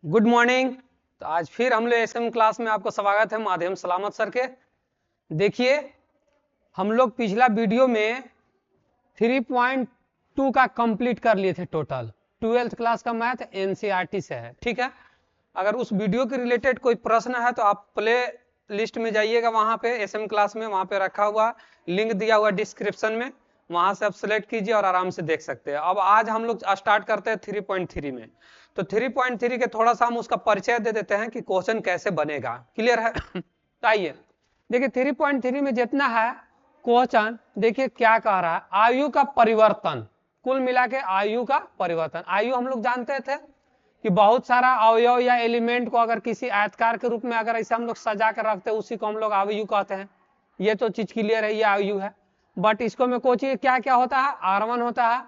Good morning. तो आज फिर हम लोग एसएम क्लास में आपको स्वागत है माध्यम सलामत सर के। देखिए हम लोग पिछला वीडियो में 3.2 का कंप्लीट कर लिए थे। टोटल 12th क्लास का मैथ एनसीईआरटी से है, ठीक है। अगर उस वीडियो के रिलेटेड कोई प्रश्न है तो आप प्ले लिस्ट में जाइएगा, वहां पे एसएम क्लास में वहां पे रखा हुआ लिंक दिया हुआ डिस्क्रिप्शन में, वहां से आप सिलेक्ट कीजिए और आराम से देख सकते हैं। अब आज हम लोग स्टार्ट करते हैं 3.3 में। तो 3.3 के थोड़ा सा हम उसका परिचय दे देते हैं कि क्वेश्चन कैसे बनेगा। क्लियर है? तो आइए देखिए 3.3 में जितना है क्वेश्चन, देखिए क्या कह रहा है। आयु का परिवर्तन, कुल मिला के आयु का परिवर्तन। आयु हम लोग जानते थे कि बहुत सारा अवयव या एलिमेंट को अगर किसी आयतकार के रूप में अगर ऐसे हम लोग सजा कर रखते हैं, उसी को हम लोग आयु कहते हैं। ये तो चीज क्लियर है, ये आयु है। बट इसको में कोचिंग क्या क्या होता है, R1 होता है,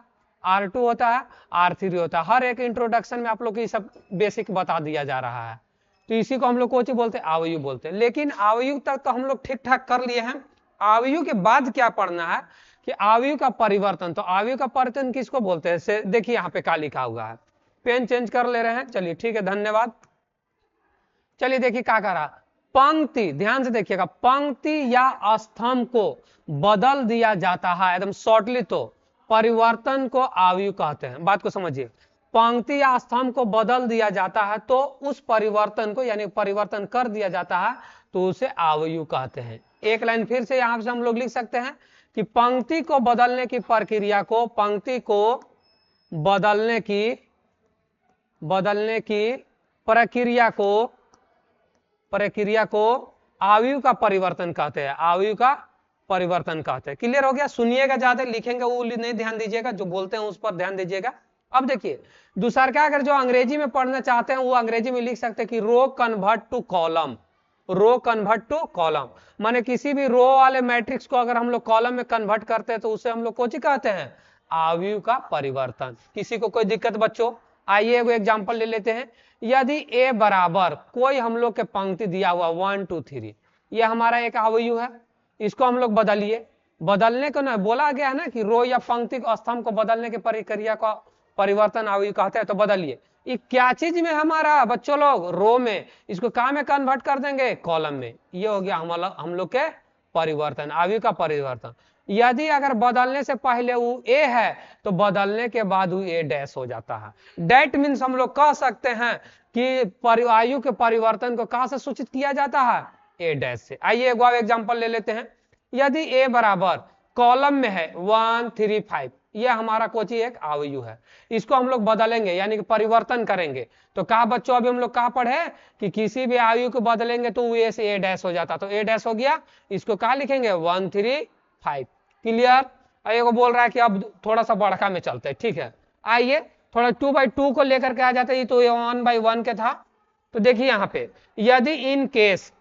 R2 होता है, R3 होता है। हर एक इंट्रोडक्शन में आप लोग को ये सब बेसिक बता दिया जा रहा है। तो इसी को हम लोग कोचिंग बोलते हैं, आयु बोलते हैं। लेकिन आयु तक तो हम लोग ठीक ठाक कर लिए हैं। आयु के बाद क्या पढ़ना है कि आयु का परिवर्तन। तो आयु का परिवर्तन किसको बोलते हैं, देखिए यहाँ पे क्या लिखा हुआ है। पेन चेंज कर ले रहे हैं, चलिए ठीक है, धन्यवाद। चलिए देखिए क्या कर रहा, पंक्ति ध्यान से देखिएगा, पंक्ति या स्तंभ को बदल दिया जाता है एकदम शॉर्टली, तो परिवर्तन को आयु कहते हैं। बात को समझिए, पंक्ति या स्तंभ को बदल दिया जाता है तो उस परिवर्तन को यानी परिवर्तन कर दिया जाता है तो उसे आयु कहते हैं। एक लाइन फिर से यहां से हम लोग लिख सकते हैं कि पंक्ति को बदलने की प्रक्रिया को, पंक्ति को बदलने की प्रक्रिया को आयु का परिवर्तन कहते हैं, आयु का परिवर्तन कहते हैं। क्लियर हो गया? सुनिएगा, ज्यादा लिखेंगे वो नहीं ध्यान दीजिएगा, जो बोलते हैं उस पर ध्यान दीजिएगा। अब देखिए दूसरा क्या, अगर जो अंग्रेजी में पढ़ना चाहते हैं वो अंग्रेजी में लिख सकते हैं कि row convert to column. Row convert to column माने किसी भी रो वाले मैट्रिक्स को अगर हम लोग कॉलम में कन्वर्ट करते हैं तो उसे हम लोग कोची कहते हैं, आयु का परिवर्तन। किसी को कोई दिक्कत बच्चों? आइए एगो एग्जांपल ले लेते हैं। यदि a बराबर कोई हम लोग के पंक्ति दिया हुआ 1 2 3, ये हमारा एक आयु है। इसको हम लोग बदलिए, बदलने को ना बोला गया है ना कि रो या पंक्ति को स्तंभ को बदलने की प्रक्रिया का परिवर्तन आयु कहते हैं। तो बदलिए, ये क्या चीज में हमारा बच्चों लोग, रो में, इसको कहाँ में कन्वर्ट कर देंगे, कॉलम में। ये हो गया हम लोग के परिवर्तन, आयु का परिवर्तन। यदि अगर बदलने से पहले वो ए है तो बदलने के बाद वो ए डैश हो जाता है। डेट मीन्स हम लोग कह सकते हैं कि आयु के परिवर्तन को कहां से सूचित किया जाता है, ए डैश से। आइए एक बार एग्जांपल ले लेते हैं। यदि ए बराबर कॉलम में है 1 3 5, ये हमारा कोची एक आयु है। इसको हम लोग बदलेंगे यानी कि परिवर्तन करेंगे। तो कहा बच्चों, अभी हम लोग कहा पढ़े कि किसी भी आयु को बदलेंगे तो वो ए से ए डैश हो जाता, तो ए डैश हो गया। इसको कहा लिखेंगे 1 3 5। क्लियर? को बोल रहा है कि अब थोड़ा सा बड़का में चलते हैं, ठीक है। आइए थोड़ा 2/2 को लेकर के आ जाते हैं, तो ये 1/1 के था। तो देखिए यहाँ पे यदि इन केस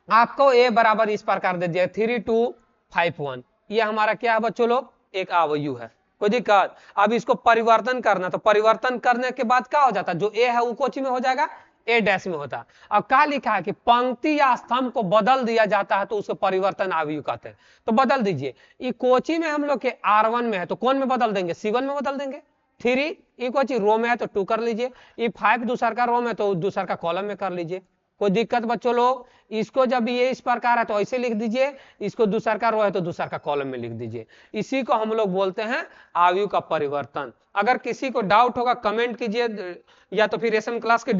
आपको a बराबर इस प्रकार दे दिया 3 2 5 1, ये हमारा क्या है बच्चों लोग, एक आयु है। कोई दिक्कत? अब इसको परिवर्तन करना, तो परिवर्तन करने के बाद क्या हो जाता है, जो a है वो कोची में हो जाएगा, ए डैश में होता है। अब क्या लिखा है कि पंक्ति या स्तंभ को बदल दिया जाता है तो उसे परिवर्तन आयु कहते हैं। तो बदल दीजिए, ये कोची में हम लोग के R1 में है तो कौन में बदल देंगे, C1 में बदल देंगे। 3 ये कोची रो में है तो 2 कर लीजिए। ये 5 दूसर का रो में तो दूसर का कॉलम में कर लीजिए। कोई दिक्कत बच्चों लोग? इसको जब ये इस प्रकार है तो ऐसे लिख दीजिए, इसको दूसर का रो है तो दूसर का कॉलम में लिख दीजिए। इसी को हम लोग बोलते हैं आयु का परिवर्तन। अगर किसी को डाउट होगा कमेंट कीजिए, या तो फिर एसएम क्लास के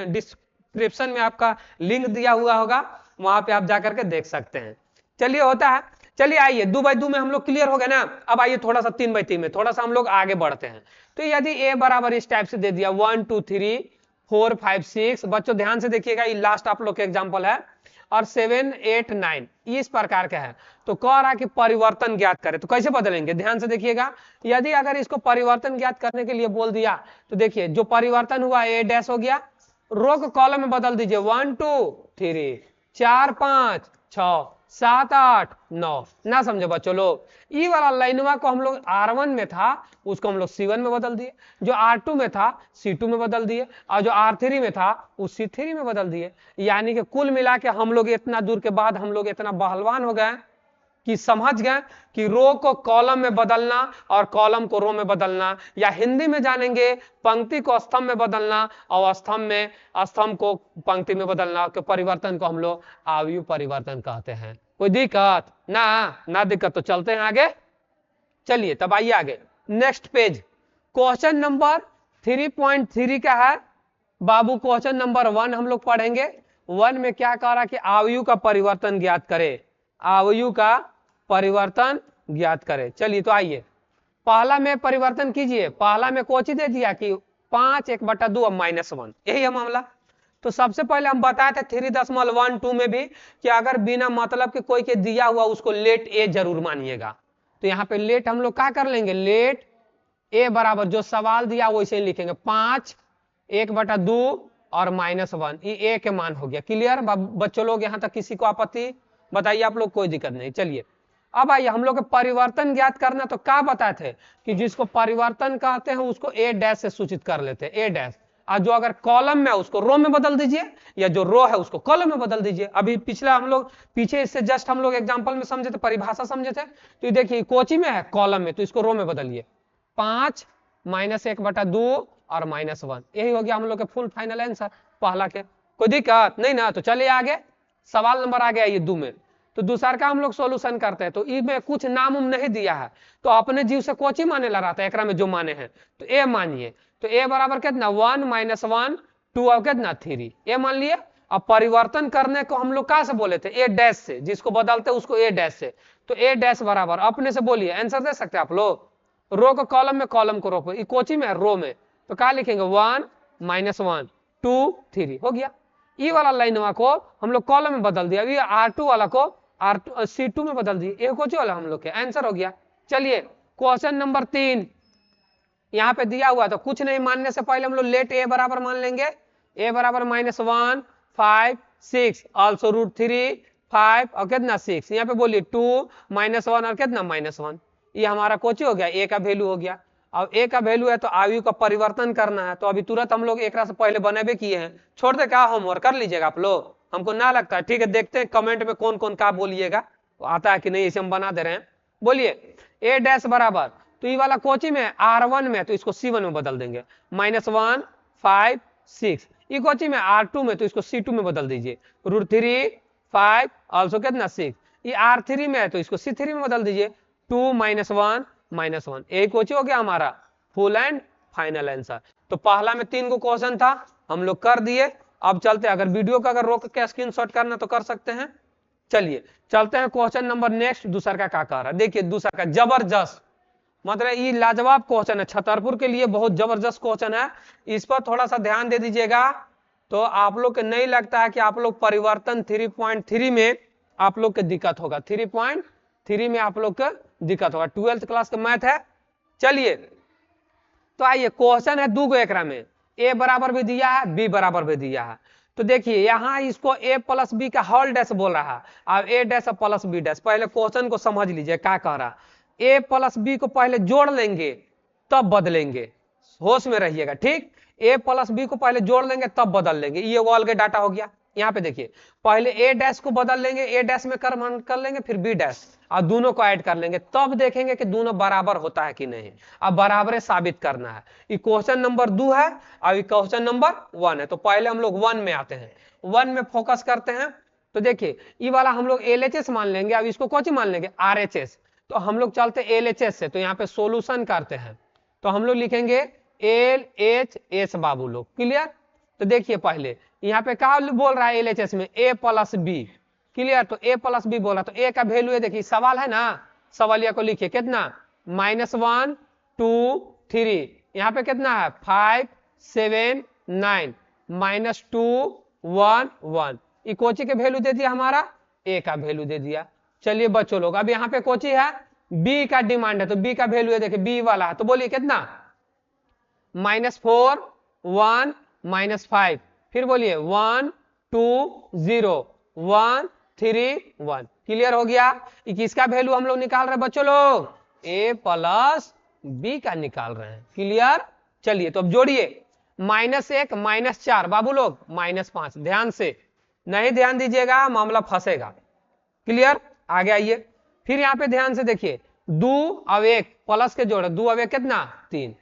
डिस्क्रिप्शन में आपका लिंक दिया हुआ होगा, वहां पे आप जाकर के देख सकते हैं। चलिए होता है। चलिए आइए 2/2 में हम लोग क्लियर हो गए ना। अब आइए थोड़ा सा 3/3 में थोड़ा सा हम लोग आगे बढ़ते हैं। तो यदि a बराबर इस टाइप से दे दिया 1 2 3 4 5 6, बच्चों ध्यान से देखिएगा, ये लास्ट आप लोग के एग्जांपल है, और 7 8 9 इस प्रकार का है। तो कह रहा है कि परिवर्तन ज्ञात करें, तो कैसे बदलेंगे, ध्यान से देखिएगा। यदि अगर इसको परिवर्तन ज्ञात करने के लिए बोल दिया तो देखिए जो परिवर्तन हुआ ए डैश हो गया, रो को कॉलम में बदल दीजिए 1 2 3 4 5 6 7 8 9। ना समझे बच्चों लोग? ई वाला लाइनवा को हम लोग R1 में था उसको हम लोग C1 में बदल दिए, जो R2 में था C2 में बदल दिए, और जो R3 में था उस C3 में बदल दिए। यानी कि कुल मिला के हम लोग इतना दूर के बाद हम लोग इतना बहलवान हो गए कि समझ गए कि रो को कॉलम में बदलना और कॉलम को रो में बदलना, या हिंदी में जानेंगे पंक्ति को स्तंभ में बदलना और स्तंभ को पंक्ति में बदलना के परिवर्तन को हम लोग आयु परिवर्तन कहते हैं। कोई दिक्कत ना दिक्कत तो चलते हैं आगे। चलिए तब आइए आगे नेक्स्ट पेज। क्वेश्चन नंबर 3.3 का है बाबू। क्वेश्चन नंबर 1 हम लोग पढ़ेंगे। 1 में क्या कह रहा कि आयु का परिवर्तन ज्ञात करे, आयु का परिवर्तन ज्ञात करे। चलिए तो आइए पहला में परिवर्तन कीजिए। पहला में कोची दे दिया कि 5 1/2 और -1, यही है मामला। तो सबसे पहले हम बताए थे 3.12 में भी कि अगर बिना मतलब के कोई के दिया हुआ उसको लेट ए जरूर मानिएगा। तो यहाँ पे लेट हम लोग क्या कर लेंगे, लेट ए बराबर जो सवाल दिया वैसे ही लिखेंगे 5 1/2 और -1, ये ए के मान हो गया। क्लियर बच्चों लोग, यहाँ तक किसी को आपत्ति बताइए आप लोग, कोई दिक्कत नहीं। चलिए अब आइए हम लोग परिवर्तन ज्ञात करना। तो क्या बताए थे कि जिसको परिवर्तन कहते हैं उसको ए डैश से सूचित कर लेते हैं, ए डैश। और जो अगर कॉलम में उसको रो में बदल दीजिए, या जो रो है उसको कॉलम में बदल दीजिए। अभी पिछला हम लोग पीछे इससे जस्ट हम लोग एग्जांपल में समझे थे, परिभाषा समझे थे। तो देखिए कोची में है कॉलम में, तो इसको रो में बदलिए 5 -1/2 और -1, यही हो गया हम लोग के फुल फाइनल आंसर पहला के। कोई दिक्कत नहीं ना। तो चलिए आगे सवाल नंबर आ गया ये 2 में। तो दूसरा का हम लोग सोल्यूशन करते हैं। तो इसमें कुछ नाम नहीं दिया है, तो अपने जीव से कोची माने ला रहा था, एकरा में जो माने हैं तो ए मानिए। तो ए बराबर कितना 1 -1 2 और कितना 3, ए मान लिए। अब परिवर्तन करने को हम लोग कहां से बोले थे, ए डैश से, जिसको बदलते उसको ए डैश से। तो ए डैश बराबर अपने से बोलिए, आंसर दे सकते हैं आप लोग। रो को कॉलम में, कॉलम को रो पे, कोची में रो में, तो क्या लिखेंगे 1 -1 2 3 हो गया। ई वाला लाइन को हम लोग कॉलम में बदल दिया, ये R2 वाला को C2 में बदल दिए, ये कोची वाला हम लोग के आंसर हो गया। चलिए क्वेश्चन नंबर 3 यहाँ पे दिया हुआ, तो कुछ नहीं मानने से पहले हम लोग लेट ए बराबर मान लेंगे। ए बराबर -1 5 6 ऑल्सो √3 5 और कितना 6, यहाँ पे बोलिए 2 -1 और कितना -1, ये हमारा कोची हो गया, ए का वैल्यू हो गया। अब ए का वैल्यू है तो आयु का परिवर्तन करना है। तो अभी तुरंत हम लोग एक से पहले बने किए हैं, छोड़ दे क्या होमवर्क कर लीजिएगा आप लोग, हमको ना लगता है। ठीक है, देखते हैं कमेंट में कौन कौन क्या बोलिएगा, तो आता है कि नहीं, इसे हम बना दे रहे हैं। बोलिए ए डैश बराबर, तो ये वाला कोची में R1 में, तो इसको C1 में बदल देंगे -1 5 6। ये कोची में R2 में, तो इसको C2 में बदल दीजिए √3 5 ऑल्सो कितना 6। ये R3 में है तो इसको C3 में बदल दीजिए 2 -1 -1, यही कोची हो गया हमारा फुल एंड फाइनल आंसर। तो पहला में 3 को क्वेश्चन था, हम लोग कर दिए। अब चलते हैं, अगर वीडियो का अगर रोक के स्क्रीनशॉट करना तो कर सकते हैं। चलिए चलते हैं क्वेश्चन नंबर नेक्स्ट। दूसरा का क्या कह रहा है, देखिए दूसरा का जबरदस्त, मतलब ये लाजवाब क्वेश्चन है, छतरपुर के लिए बहुत जबरदस्त क्वेश्चन है। इस पर थोड़ा सा ध्यान दे दीजिएगा, तो आप लोग को नहीं लगता है कि आप लोग परिवर्तन 3.3 में आप लोग के दिक्कत होगा। 3.3 में आप लोग का दिक्कत होगा, 12th क्लास का मैथ है। चलिए तो आइए क्वेश्चन है 2 एकरा में, ए बराबर भी दिया है, बी बराबर भी दिया है। तो देखिए यहाँ इसको a + b का होल डैश बोल रहा है, अब a dash plus b dash. पहले क्वेश्चन को समझ लीजिए क्या कह रहा है। a + b को पहले जोड़ लेंगे तब बदलेंगे, होश में रहिएगा ठीक। a + b को पहले जोड़ लेंगे तब बदल लेंगे, ये वो अलग डाटा हो गया। यहाँ पे देखिए पहले a डैश को बदल लेंगे, a डैश में कर लेंगे, फिर b डैश, और दोनों को ऐड कर लेंगे, तब देखेंगे कि दोनों बराबर होता है कि नहीं। अब बराबर साबित करना है। ये क्वेश्चन नंबर 2 है और ये क्वेश्चन नंबर 1 है। तो पहले हम लोग 1 में आते हैं, 1 में फोकस करते हैं। तो देखिए ये वाला हम लोग LHS मान लेंगे, अब इसको कौन सी मान लेंगे RHS। तो हम लोग चलते LHS से, तो यहाँ पे सोल्यूशन करते हैं। तो हम लोग लिखेंगे LHS बाबू लोग, क्लियर। तो देखिए पहले यहाँ पे क्या बोल रहा है LHS में, a + b, क्लियर। तो a + b बोला, तो a का वैल्यू है, देखिए सवाल है ना, सवालिया को लिखिए कितना -1 2 3, यहाँ पे कितना है 5 7 9 -2 1 1, ये कोची के वैल्यू दे दिया हमारा, a का वैल्यू दे दिया। चलिए बच्चों लोग, अब यहाँ पे कोची है b का डिमांड है, तो b का वैल्यू है, देखिए b वाला है, तो बोलिए कितना -4 1 -5, फिर बोलिए 1 2 0 1 3 1, क्लियर हो गया। किसका वैल्यू हम लोग निकाल रहे हैं बच्चों लोग, a + b का निकाल रहे हैं, क्लियर। चलिए तो अब जोड़िए -1 -4 बाबू लोग -5, ध्यान से नहीं ध्यान दीजिएगा, मामला फंसेगा, क्लियर। आगे आइए, फिर यहाँ पे ध्यान से देखिए, 2 और 1 प्लस के जोड़, 2 और 1 कितना 3,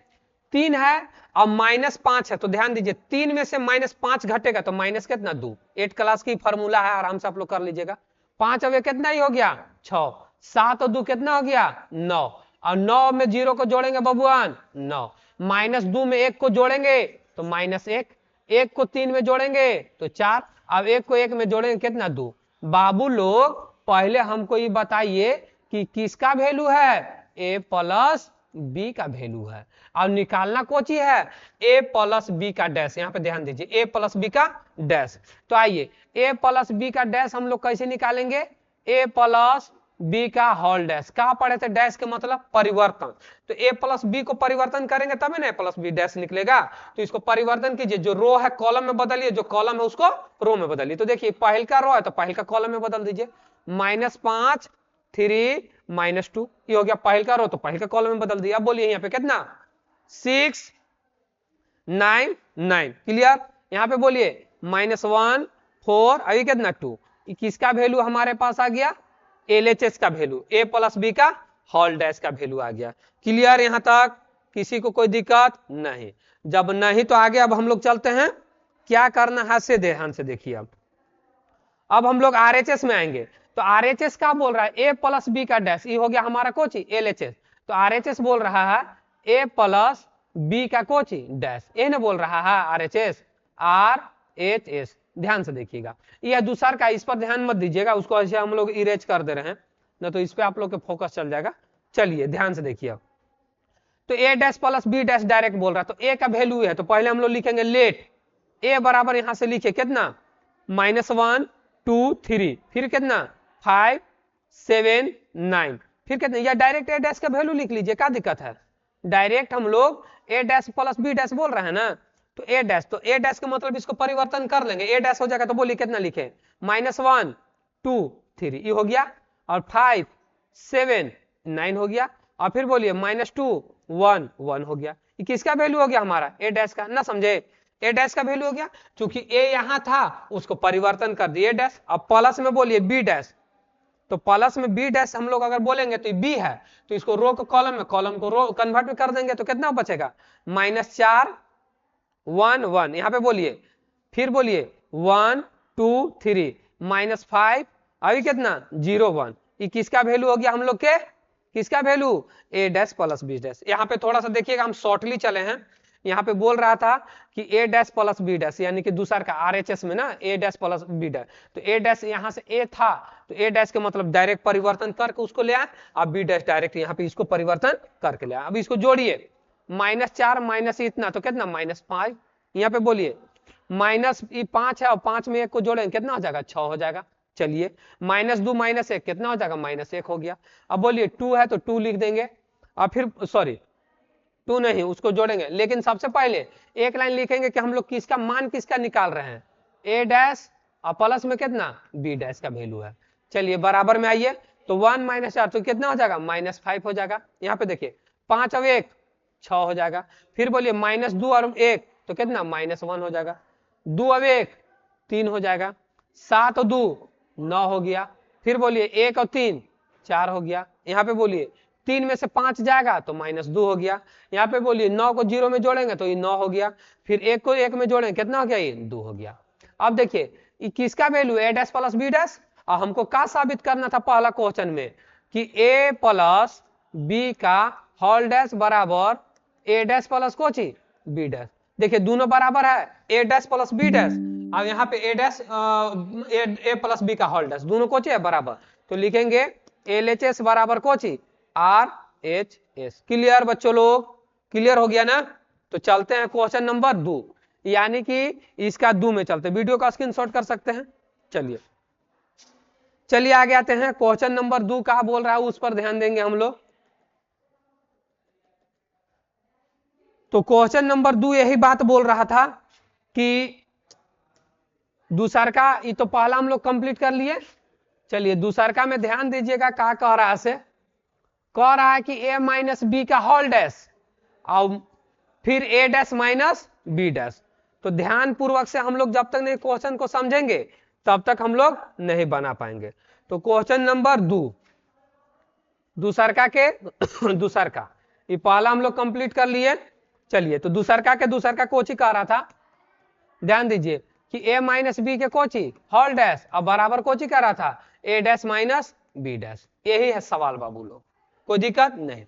3 है और -5 है, तो ध्यान दीजिए 3 में से -5 घटेगा तो माइनस कितना 2। 8 क्लास की फॉर्मूला है, आराम से आप लोग कर लीजिएगा। 5 और 1 कितना ही हो गया 6, 7 और 2 कितना हो गया 9, और 9 में 0 को जोड़ेंगे बबुआन 9, -2 में 1 को जोड़ेंगे तो -1, 1 को 3 में जोड़ेंगे तो 4, अब 1 को 1 में जोड़ेंगे कितना 2। बाबू लोग पहले हमको ये बताइए कि किसका वैल्यू है, a प्लस b का वैल्यू है, और निकालना कोची है a प्लस b का डैश। यहाँ पे ध्यान दीजिए a प्लस b का डैश। तो आइए a प्लस b का डैश हम लोग कैसे निकालेंगे, a प्लस b का होल डैश। कहा पढ़े थे डैश के मतलब परिवर्तन, तो a प्लस b को परिवर्तन करेंगे तभी ना a प्लस b डैश निकलेगा। तो इसको परिवर्तन कीजिए, जो रो है कॉलम में बदलिए, जो कॉलम है उसको रो में बदलिए। तो देखिए पहल का रो है तो पहल का कॉलम में बदल दीजिए, -5 3 -2, ये हो गया पहल का रो, तो पहल का कॉलम में बदल दिया। अब बोलिए यहाँ पे कितना 6 9 9, क्लियर। यहाँ पे बोलिए -1 4, अभी कितना 2, किसका वैल्यू हमारे पास आ गया LHS का वैल्यू, a प्लस b का होल डैश का वैल्यू आ गया। क्लियर, यहाँ तक किसी को कोई दिक्कत नहीं। जब नहीं तो आगे अब हम लोग चलते हैं, क्या करना है से ध्यान से देखिए। अब हम लोग RHS में आएंगे, तो RHS क्या बोल रहा है a प्लस b का डैश, ये हो गया हमारा कोची LHS। तो RHS बोल रहा है a प्लस b का कोची डैश, ये ना बोल रहा है RHS RHS। ध्यान से देखिएगा, यह दूसरा का, इस पर ध्यान मत दीजिएगा, उसको ऐसे हम लोग इरेज कर दे रहे हैं, ना तो इस पे आप लोग के फोकस चल जाएगा। चलिए ध्यान से देखिए, अब तो a dash plus b dash direct बोल रहा है, तो a का वैल्यू है, तो पहले हम लोग लिखेंगे लेट a बराबर, यहां से लिखे कितना -1 2 3, फिर कितना 5 7 9, फिर कितना, या डायरेक्ट a डैश का वैल्यू लिख लीजिए, क्या दिक्कत है। डायरेक्ट हम लोग a dash plus b dash बोल रहे हैं ना, तो a डैश, तो a डैश का मतलब इसको परिवर्तन कर लेंगे, a डैश हो जाएगा तो बोलिए कितना लिखे -1 2 3, ये हो गया, और 5 7 9 हो गया, और फिर बोलिए -2 1 1 हो गया। ये किसका वैल्यू हो गया हमारा a डैश का, ना समझे, a डैश का वैल्यू हो गया, क्योंकि a यहां था उसको परिवर्तन कर दिए डैश। अब प्लस में बोलिए b डैश, तो प्लस में b डैश हम लोग अगर बोलेंगे तो b है, तो इसको रो को कॉलम में, कॉलम को रो कन्वर्ट कर देंगे तो कितना बचेगा -4 1 1, यहाँ पे बोलिए, फिर बोलिए 1 2 3 -5, अभी कितना 0 1, ये किसका वैल्यू हो गया हम लोग के, किसका value a dash plus b dash. यहाँ पे थोड़ा सा देखिएगा, हम शॉर्टली चले हैं, यहाँ पे बोल रहा था कि a dash plus b dash, यानी कि दूसरा का RHS में ना a dash plus b dash, तो a डैश यहाँ से a था, तो a डैश के मतलब डायरेक्ट परिवर्तन करके उसको ले आए, अब b डैश डायरेक्ट यहाँ पे इसको परिवर्तन करके ले आए। अब इसको जोड़िए, -4 माइनस इतना तो कितना -5, यहाँ पे बोलिए -5 है और 5 में 1 को जोड़ेंगे कितना हो जाएगा 6 हो जाएगा। चलिए -2 -1 कितना हो जाएगा -1 हो गया। अब बोलिए 2 है तो 2 लिख देंगे, और फिर सॉरी 2 नहीं, उसको जोड़ेंगे, लेकिन सबसे पहले एक लाइन लिखेंगे कि हम लोग किसका मान किसका निकाल रहे हैं, a डैश और प्लस में कितना b डैश का वैल्यू है। चलिए बराबर में आइए, तो 1 -4 तो कितना हो जाएगा -5 हो जाएगा। यहाँ पे देखिए 5 और 1 6 हो जाएगा, फिर बोलिए -2 और 1 तो कितना -1 हो जाएगा, 2 और 1 3 हो जाएगा, 7 और 2 9 हो गया, फिर बोलिए 1 और 3 4 हो गया। यहाँ पे बोलिए 3 में से 5 जाएगा तो -2 हो गया, यहाँ पे बोलिए 9 को 0 में जोड़ेंगे तो ये 9 हो गया, फिर 1 को 1 में जोड़ेंगे कितना हो गया ये 2 हो गया। अब देखिए ये किसका value a dash plus b dash, और हमको क्या साबित करना था पहला क्वेश्चन में कि a प्लस b का होल डैश बराबर a dash plus Kochi b dash. देखिए दोनों बराबर है, a dash plus b dash, अब यहाँ पे a dash a plus b का होल डैश, दोनों कोची है बराबर, तो लिखेंगे LHS बराबर कोची RHS। क्लियर बच्चों लोग, क्लियर हो गया ना। तो चलते हैं क्वेश्चन नंबर 2, यानी कि इसका 2 में चलते, वीडियो का स्क्रीनशॉट कर सकते हैं। चलिए आगे आते हैं, क्वेश्चन नंबर 2 कहा बोल रहा है उस पर ध्यान देंगे हम लोग। तो क्वेश्चन नंबर 2 यही बात बोल रहा था कि दूसरा का, ये तो पहला हम लोग कंप्लीट कर लिए। चलिए दूसरा में ध्यान दीजिएगा, क्या कह रहा है, कह रहा है कि a माइनस बी का होल डैश और फिर a dash minus B dash. तो ध्यान पूर्वक से हम लोग जब तक नहीं क्वेश्चन को समझेंगे तब तक हम लोग नहीं बना पाएंगे। तो क्वेश्चन नंबर 2, दूसरका के दूसरका, ये पहला हम लोग कंप्लीट कर लिए। चलिए तो दूसरका के दूसरका कोची कह रहा था, ध्यान दीजिए कि a माइनस बी के कोची होल डैश, अब बराबर कोची कह रहा था a dash minus B dash. यही है सवाल बाबू लोग, कोई दिक्कत नहीं।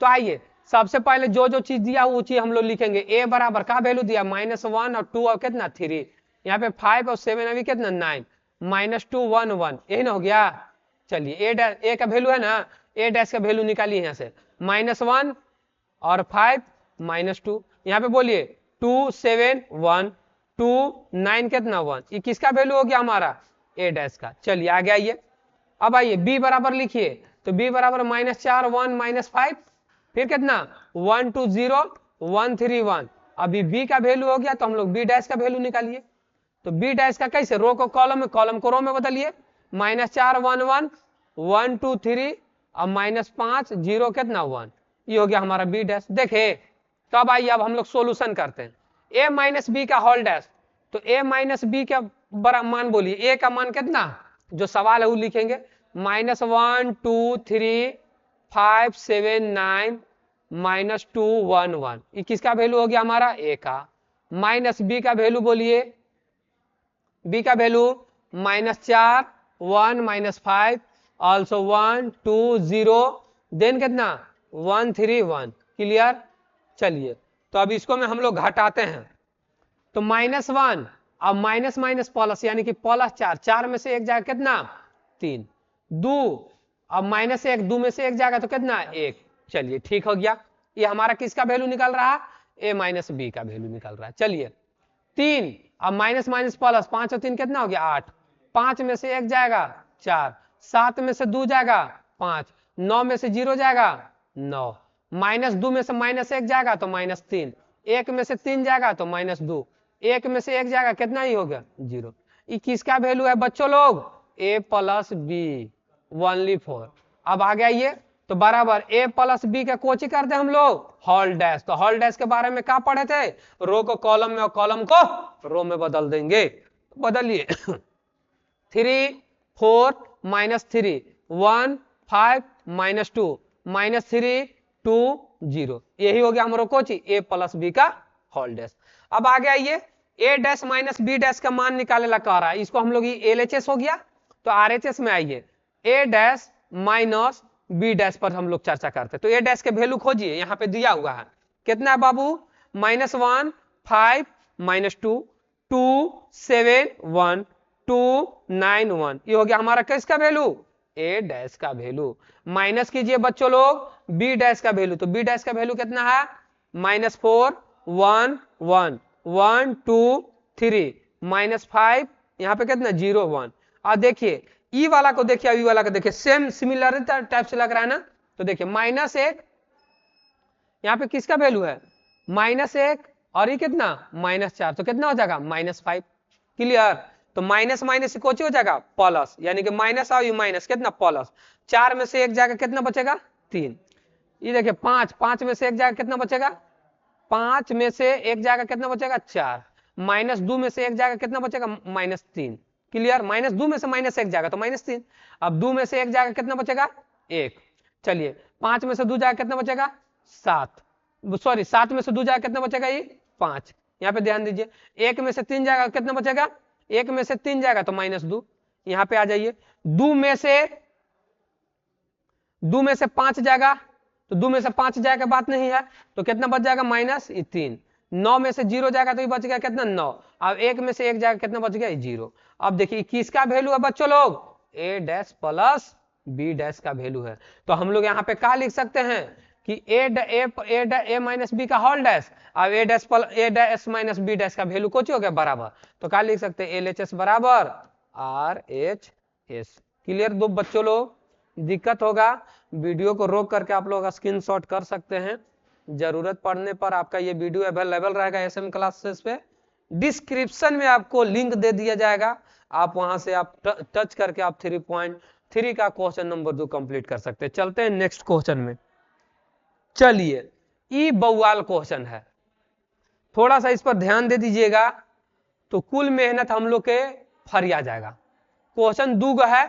तो आइए सबसे पहले जो जो चीज दिया वो चीज हम लोग लिखेंगे। a बराबर का वैल्यू दिया -1 और 2 और कितना 3, यहाँ पे 5 और 7 अभी कितना 9, -2 1 1, यही ना हो गया। चलिए a का वैल्यू है ना, a डैश का वैल्यू निकालिए यहाँ से, -1 और 5 -2, यहाँ पे बोलिए 2 7 1 2 9 कितना 1, ये किसका वैल्यू हो गया हमारा a डैश का। चलिए आगे आइए, अब आइए b बराबर लिखिए, तो b बराबर -4 1 -5, फिर कितना 1 2 0 1 3 1, अभी b का वैल्यू हो गया तो हम लोग b डैश का वैल्यू निकालिए। तो b डैश का कैसे, रो को कॉलम में, कॉलम को रो में बदलिए, -4 1 1 1 2 3 और -5 0 कितना 1, ये हो गया हमारा b डैश। देखे तो अब आइए अब हम लोग सोल्यूशन करते हैं। a माइनस बी का होल डैश, तो a माइनस बी का बड़ा मान बोलिए, a का मान कितना जो सवाल है वो लिखेंगे, -1 2 3 5 7 9 -2 1 1, ये किसका वैल्यू हो गया हमारा a का। माइनस बी का वैल्यू बोलिए, b का वैल्यू -4 1 -5 ऑल्सो 1 2 0 देन कितना 1 3 1, क्लियर। चलिए तो अब इसको में हम लोग घटाते हैं, तो -1 अब माइनस माइनस प्लस यानी कि +4, 4 में से एक जाएगा कितना 3, 2 अब -1 2 में से एक जाएगा तो कितना 1। चलिए ठीक हो गया, ये हमारा किसका वैल्यू निकल रहा है, a माइनस बी का वैल्यू निकल रहा है। चलिए 3 अब माइनस माइनस प्लस, 5 और 3 कितना हो गया 8, 5 में से एक जाएगा 4, 7 में से 2 जाएगा 5, 9 में से 0 जाएगा 9, -2 में से -1 जाएगा तो -3, 1 में से 3 जाएगा तो -2, 1 में से 1 जाएगा कितना ही हो गया 0। ये किसका वैल्यू है बच्चों लोग, a प्लस बी, ओनली 4। अब आगे आइए, तो बराबर a प्लस बी का कोची करते हम लोग होल डैश, तो होल डैश के बारे में क्या पढ़े थे, रो को कॉलम में और कॉलम को रो में बदल देंगे। बदलिए 3 4 -3 1 5 -2 -3 2 0, यही हो गया हमारा कोची a प्लस बी का होल डैश। अब आगे आइए, a dash minus B dash का मान निकाले ला कह रहा है, इसको हम लोग ये LHS हो गया, तो RHS में आइए, a dash minus B dash पर हम लोग चर्चा करते हैं। तो a डैश के वैल्यू खोजिए, यहाँ पे दिया हुआ है कितना है बाबू, -1 5 -2 2 7 1 2 9 1, ये हो गया हमारा किसका वैल्यू a डैश का वैल्यू। माइनस कीजिए बच्चों लोग b डैश का वैल्यू, तो b डैश का वैल्यू कितना है -4 1 1 1 2 3 -5, यहाँ पे कितना 0 1। और देखिए ई वाला को देखिए, ई वाला को देखिए, सेम सिमिलर टाइप से लग रहा है ना, तो देखिए -1 यहाँ पे किसका वैल्यू है -1 और ये कितना -4, तो कितना हो जाएगा -5, क्लियर। तो माइनस माइनस कोची हो जाएगा प्लस, यानी कि माइनस और माइनस कितना प्लस, 4 में से एक जाएगा कितना बचेगा 3, ये देखिए 5 5 में से एक जाएगा कितना बचेगा 5 में से एक जाएगा कितना बचेगा 4, -2 में से एक जाएगा कितना बचेगा -3, क्लियर। -2 में से -1 जाएगा तो -3, अब 2 में से एक जाएगा कितना बचेगा 1। चलिए 5 में से 2 जाएगा कितना बचेगा 7, सॉरी 7 में से 2 जाएगा कितना बचेगा ये 5, यहाँ पे ध्यान दीजिए। 1 में से 3 जाएगा कितना बचेगा, 1 में से 3 जाएगा तो -2, यहाँ पे आ जाइए। 2 में से 5 जाएगा, तो 2 में से 5 जाएगा बात नहीं है, तो कितना बच जाएगा -3। 9 में से 0 जाएगा तो ये बच गया कितना 9, अब 1 में से 1 जाएगा कितना बच गया 0। अब देखिए किसका वैल्यू है बच्चों लोग, a dash plus b dash का वैल्यू है। तो हम लोग यहाँ पे क्या लिख सकते हैं कि a माइनस बी का होल डैश, अब a dash minus B dash का वैल्यू कुछ हो गया बराबर, तो क्या लिख सकते हैं LHS बराबर RHS, क्लियर। दो बच्चों लोग दिक्कत होगा, वीडियो को रोक करके आप लोग स्क्रीनशॉट कर सकते हैं, जरूरत पड़ने पर आपका ये वीडियो अवेलेबल रहेगा SM क्लासेस पे, डिस्क्रिप्शन में आपको लिंक दे दिया जाएगा, आप वहां से आप टच करके आप 3.3 का क्वेश्चन नंबर 2 कंप्लीट कर सकते हैं। चलते हैं नेक्स्ट क्वेश्चन में। चलिए ई बवाल क्वेश्चन है, थोड़ा सा इस पर ध्यान दे दीजिएगा तो कुल मेहनत हम लोग के फरिया जाएगा। क्वेश्चन 2 है,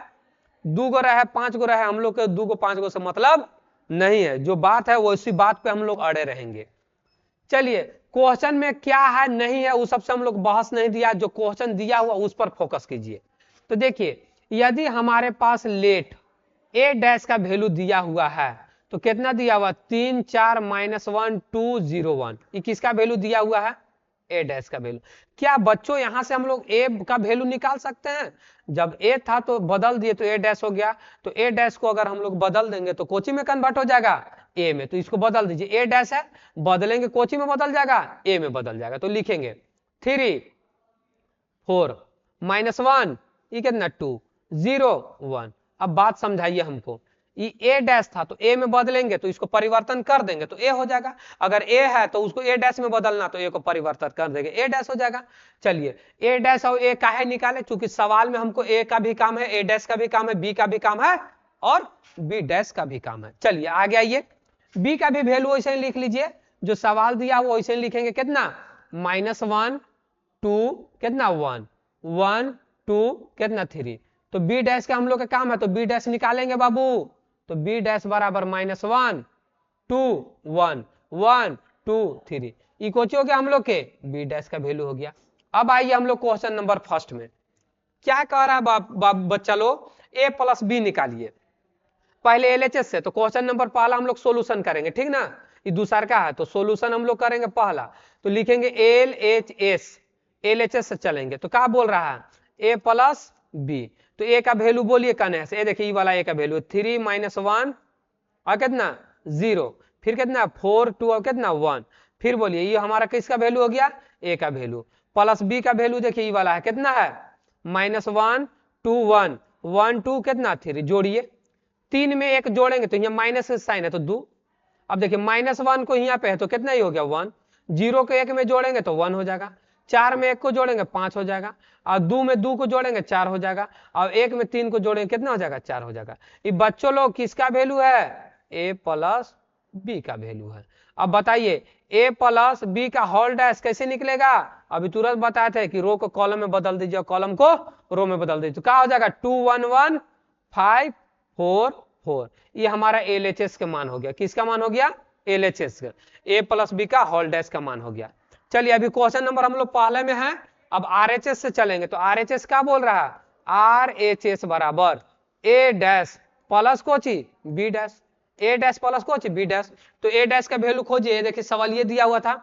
2 गो रहे 5 गो रहे, हम लोग के 2 गो 5 गो से मतलब नहीं है, जो बात है वो इसी बात पे हम लोग अड़े रहेंगे। चलिए क्वेश्चन में क्या है नहीं है उस सबसे हम लोग बहस नहीं दिया, जो क्वेश्चन दिया हुआ उस पर फोकस कीजिए। तो देखिए यदि हमारे पास लेट ए डैश का वैल्यू दिया हुआ है तो कितना दिया हुआ 3 4 -1 2 0 1, ये किसका वैल्यू दिया हुआ है ए डैश का वैल्यू। क्या बच्चों यहां से हम लोग ए का वैल्यू निकाल सकते हैं? जब ए था तो बदल दिए तो ए डैश हो गया, तो ए डैश को अगर हम लोग बदल देंगे तो कोची में कन्वर्ट हो जाएगा ए में, तो इसको बदल दीजिए, ए डैश है बदलेंगे कोची में बदल जाएगा ए में बदल जाएगा, तो लिखेंगे 3 4 -1 ये कितना 2 0 1। अब बात समझाइए हमको, ये ए डैश था तो ए में बदलेंगे तो इसको परिवर्तन कर देंगे तो ए हो जाएगा, अगर ए है तो उसको ए डैश में बदलना तो ए को परिवर्तन कर देंगे ए डैश हो जाएगा। चलिए ए डैश और ए काहे निकाले, क्योंकि सवाल में हमको ए का भी काम है, ए डैश का भी काम है, बी का भी काम है और बी डैश का भी काम है। चलिए आगे आइए, बी का भी वैल्यू वैसे ही लिख लीजिए, जो सवाल दिया हुआ वैसे ही लिखेंगे, कितना -1 2 कितना 1 1 2 कितना 3, तो बी डैश का हम लोग का काम है तो बी डैश निकालेंगे बाबू, तो बी डैश बराबर -1 2 1 1 2 3, इक्वल हो गया हम लोग के बी डैश का वैल्यू हो गया। अब आइए हम लोग क्वेश्चन नंबर फर्स्ट में क्या कह रहा है बच्चा लोग, ए प्लस बी निकालिए पहले एलएचएस से। तो क्वेश्चन नंबर पहला हम लोग सोल्यूशन करेंगे, ठीक ना, ये दूसरा का है तो सोल्यूशन हम लोग करेंगे पहला, तो लिखेंगे L H S, L H S से चलेंगे, तो क्या बोल रहा है ए प्लस बी, तो ए का वैल्यू बोलिए कने से, ए देखिए ये वाला ए का वैल्यू 3 -1 और कितना 0, फिर कितना 4 2 और कितना 1, फिर बोलिए ये हमारा किसका वैल्यू हो गया ए का वैल्यू, प्लस बी का वैल्यू देखिए ये वाला है कितना है -1 2 1 1 2 कितना 3, जोड़िए 3 में 1 जोड़ेंगे तो यहाँ माइनस का साइन है तो 2, अब देखिए -1 को यहाँ पे है तो कितना ही हो गया 1, 0 को 1 में जोड़ेंगे तो 1 हो जाएगा, 4 में 1 को जोड़ेंगे 5 हो जाएगा, और 2 में 2 को जोड़ेंगे 4 हो जाएगा, और 1 में 3 को जोड़ेंगे कितना हो जाएगा 4 हो जाएगा। ये बच्चों लोग किसका वैल्यू है ए प्लस बी का वैल्यू है। अब बताइए ए प्लस बी का होल डैश कैसे निकलेगा, अभी तुरंत बताए थे कि रो को कॉलम में बदल दीजिए, कॉलम को रो में बदल दीजिए, तो क्या हो जाएगा 2 1 1 5 4 4, ये हमारा एलएचएस का मान हो गया, किसका मान हो गया एलएचएस का, ए प्लस बी का होल डैश का मान हो गया। चलिए अभी क्वेश्चन नंबर हम लोग पहले में है, अब आरएचएस से चलेंगे, तो आरएचएस क्या बोल रहा है आरएचएस बराबर ए डैश प्लस कोची B dash, A dash plus कोची बी डैश, तो ए डैश का वैल्यू खोजिए, देखिए सवाल ये दिया हुआ था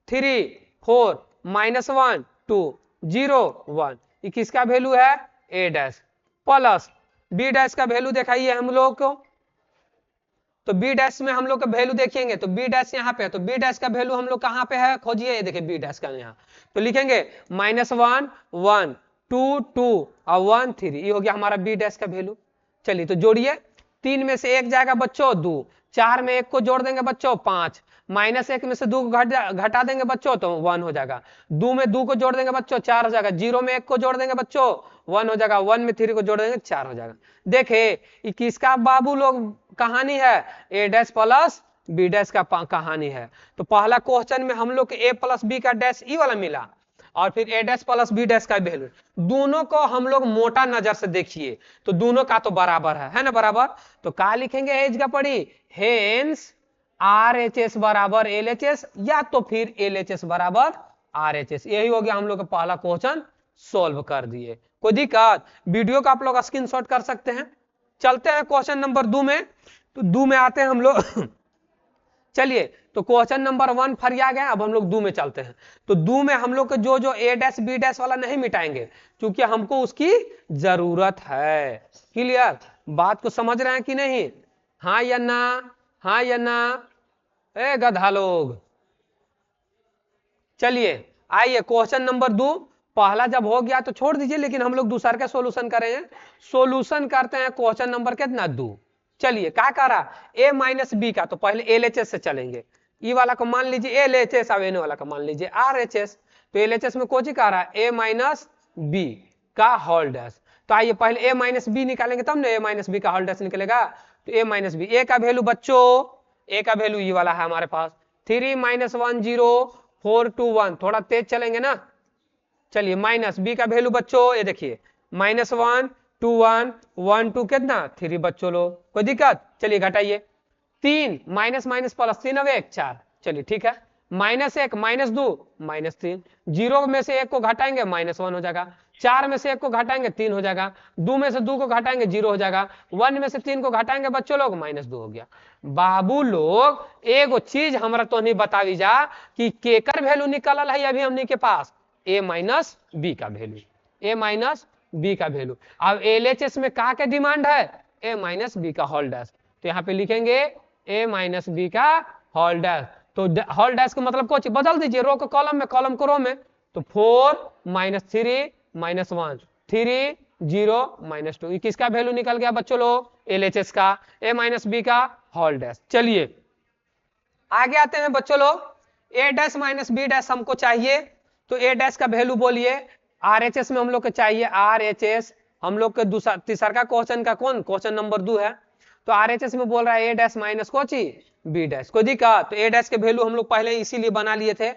3 4 -1 2 0 1, ये किसका वैल्यू है ए डैश, प्लस बी डैश का वैल्यू दिखाइए हम लोग को, तो बी डैश में हम लोग का वैल्यू देखेंगे तो बी डैश यहाँ पे है, तो बी डैश का वैल्यू हम लोग कहाँ पे है खोजिए, ये देखिए बी डैश का यहाँ, तो लिखेंगे -1 1 2 2 और 1 3, ये हो गया हमारा बी डैश का वैल्यू। चलिए तो जोड़िए, 3 में से 1 जाएगा बच्चों 2, 4 में 1 को जोड़ देंगे बच्चों 5, -1 में से 2 को घटा देंगे बच्चों तो 1 हो जाएगा, 2 में 2 को जोड़ देंगे बच्चों 4 हो जाएगा, 0 में 1 को जोड़ देंगे बच्चों 1 हो जाएगा, 1 में 3 को जोड़ देंगे 4 हो जाएगा। देखे ये किसका बाबू लोग कहानी है ए डैश प्लस बी डैश का कहानी है। तो पहला क्वेश्चन में हम लोग के ए प्लस बी का डैश ई वाला मिला, और फिर ए डैश प्लस बी डैश का वैल्यू, दोनों को हम लोग मोटा नजर से देखिए तो दोनों का तो बराबर है ना बराबर, तो क्या लिखेंगे एज का पड़ी हेंस आरएचएस बराबर एलएचएस, या तो फिर एलएचएस बराबर आरएचएस, यही हो गया हम लोग का पहला क्वेश्चन सोल्व कर दिए। कोई दिक्कत, वीडियो का आप लोग स्क्रीनशॉट कर सकते हैं। चलते हैं क्वेश्चन नंबर 2 में, तो 2 में आते हैं हम लोग चलिए तो क्वेश्चन नंबर 1 फरिया गया, अब हम लोग 2 में चलते हैं। तो 2 में हम लोग को जो ए डैश बी डैश वाला नहीं मिटाएंगे, क्योंकि हमको उसकी जरूरत है। क्लियर, बात को समझ रहे हैं कि नहीं, हाँ या ना, हाँ या ना, ए गधा लोग। चलिए आइए क्वेश्चन नंबर 2, पहला जब हो गया तो छोड़ दीजिए, लेकिन हम लोग दूसरा का सोल्यूशन करेंगे। सोल्यूशन करते हैं क्वेश्चन नंबर कितना 2। चलिए क्या कह रहा ए माइनस बी का, तो पहले एलएचएस से चलेंगे, ई वाला को मान लीजिए एलएचएस और एन वाला को मान लीजिए आरएचएस, तो एलएचएस में कोची कह रहा है ए माइनस बी का होल डैश, तो आइए पहले ए माइनस बी निकालेंगे तब ना ए माइनस बी का होल डैश निकलेगा, तो ए माइनस बी, ए का वैल्यू बच्चों, ए का वैल्यू ये वाला है हमारे पास 3 -1 0 4 2 1, थोड़ा तेज चलेंगे ना। चलिए माइनस बी का वैल्यू बच्चों ये देखिए -1 2 1 1 2 कितना 3 बच्चों लोग, कोई दिक्कत? चलिए घटाइए, 3 माइनस माइनस प्लस, 3 अब 1 4, चलिए ठीक है, -1 -2 -3, 0 में से 1 को घटाएंगे -1 हो जाएगा, 4 में से 1 को घटाएंगे 3 हो जाएगा, 2 में से 2 को घटाएंगे 0 हो जाएगा, 1 में से 3 को घटाएंगे बच्चों लोग -2 हो गया। बाबू लोग एगो चीज हमरा तो नहीं बतावी जा कि केकर वैल्यू निकलल है अभी हमनी के पास, a माइनस बी का वैल्यू, a माइनस बी का वैल्यू। अब एलएचएस में का के डिमांड है, a माइनस बी का होल डैश, तो यहाँ पे लिखेंगे a माइनस बी का होल डैश, तो होल डैश का मतलब कुछ बदल दीजिए, रो को कॉलम में, कॉलम को रो में, तो 4 -3 -1 3 0 -2, किसका वैल्यू निकल गया बच्चों लोग, एलएचएस का, a माइनस बी का होल डैश। चलिए आगे आते हैं बच्चों लोग, a dash minus B dash हमको चाहिए, तो a डैश का वैल्यू बोलिए, आरएचएस में हम लोग को चाहिए, आरएचएस हम लोग के दूसरा तीसरा का क्वेश्चन का कौन, क्वेश्चन नंबर 2 है, तो आरएचएस में बोल रहा है a डैश माइनस कोची बी डैश, कोई दिक्कत? तो a डैश के वैल्यू हम लोग पहले इसीलिए बना लिए थे,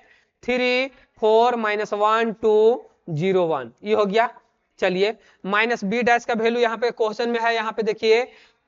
3 4 -1 2 0 1, ये हो गया। चलिए माइनस बी डैश का वैल्यू यहाँ पे क्वेश्चन में है, यहाँ पे देखिए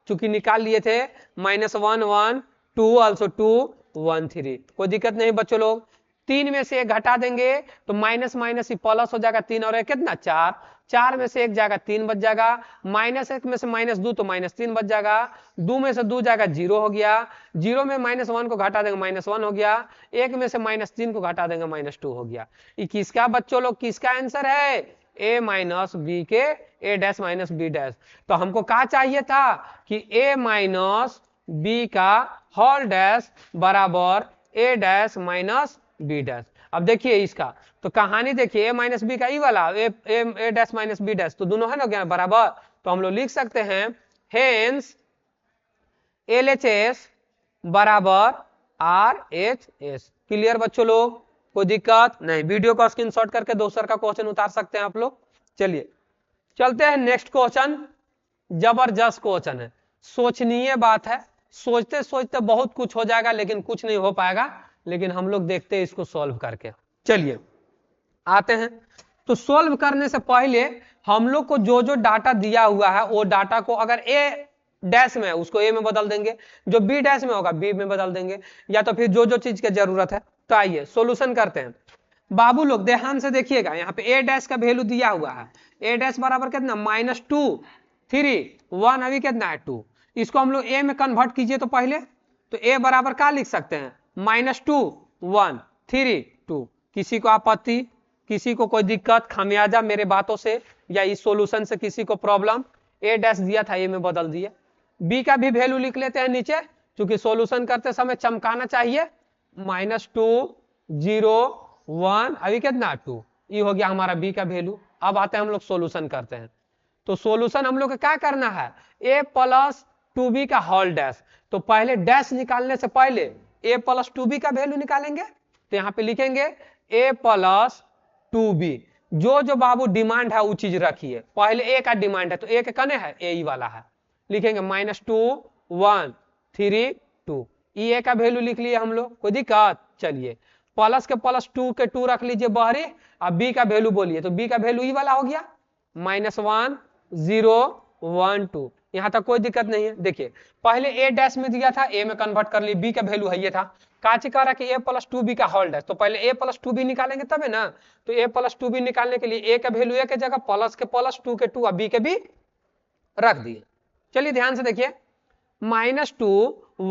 चूंकि निकाल लिए थे, -1 1 2 also 2 1 3, कोई दिक्कत नहीं बच्चों लोग। 3 में से 1 घटा देंगे तो माइनस माइनस ही प्लस हो जाएगा, 3 और 1 कितना 4, 4 में से 1 जाएगा 3 बच जाएगा, -1 में से -2 तो -3 बच जाएगा, 2 में से 2 जाएगा 0 हो गया, 0 में -1 को घटा देंगे -1 हो गया, 1 में से -3 को घटा देंगे -2 हो गया। ये किसका बच्चों लोग, किसका आंसर है, a माइनस बी के, a dash minus B dash. तो हमको क्या चाहिए था कि a माइनस बी का होल डैश बराबर a dash minus B dash. अब देखिए इसका तो कहानी देखिए, a माइनस बी का ई वाला a dash minus B dash, तो दोनों है ना क्या बराबर, तो हम लोग लिख सकते हैं हेंस LHS बराबर RHS। क्लियर बच्चों लोग, कोई दिक्कत नहीं, वीडियो का स्क्रीनशॉट करके दोसर का क्वेश्चन उतार सकते हैं आप लोग। चलिए चलते हैं नेक्स्ट क्वेश्चन, जबरदस्त क्वेश्चन है, सोचनीय बात है, सोचते सोचते बहुत कुछ हो जाएगा लेकिन कुछ नहीं हो पाएगा, लेकिन हम लोग देखते हैं इसको सॉल्व करके। चलिए आते हैं, तो सॉल्व करने से पहले हम लोग को जो जो डाटा दिया हुआ है वो डाटा को अगर a डैश में है उसको a में बदल देंगे, जो b डैश में होगा b में बदल देंगे, या तो फिर जो जो चीज की जरूरत है। तो आइए सॉल्यूशन करते हैं। बाबू लोग ध्यान से देखिएगा, यहाँ पे a डैश का वैल्यू दिया हुआ है, a डैश बराबर कितना -2 3 1, अभी कितना है 2, इसको हम लोग a में कन्वर्ट कीजिए, तो पहले तो a बराबर क्या लिख सकते हैं, -2 1 3 2, किसी को आपत्ति, किसी को कोई दिक्कत, खामियाजा मेरे बातों से या इस सॉल्यूशन से किसी को प्रॉब्लम, a डैश दिया था a में बदल दिए, b का भी वैल्यू लिख लेते हैं नीचे, क्योंकि सॉल्यूशन करते समय चमकाना चाहिए, -2 0 1, अभी कितना 2, ये हो गया हमारा b का वैल्यू। अब आते हैं हम लोग सॉल्यूशन करते हैं, तो सॉल्यूशन हम लोग को क्या करना है, a प्लस 2b का होल डैश, तो पहले डैश निकालने से पहले a प्लस 2b का वैल्यू निकालेंगे, तो यहाँ पे लिखेंगे a प्लस 2b, जो जो बाबू डिमांड है वो चीज रखिए, पहले a का डिमांड है तो a के कने है, a वाला है, लिखेंगे -2 1 3 2, a का वैल्यू लिख लिए हम लोग, कोई दिक्कत? चलिए प्लस के प्लस 2 के 2 रख लीजिए बाहरी, अब b का वैल्यू बोलिए, तो b का वैल्यू ई वाला हो गया, -1 0 1 2, यहां तक कोई दिक्कत नहीं है। देखिए पहले a डैश में दिया था, a में कन्वर्ट कर लिए, b का वैल्यू है ये था, काची कह रहा कि a प्लस 2b का होल डैश, तो पहले a प्लस 2b निकालेंगे तबे ना, तो a प्लस 2b निकालने के लिए a का वैल्यू a के जगह प्लस के प्लस 2 के 2 और b के b रख दिए। चलिए ध्यान से देखिए, -2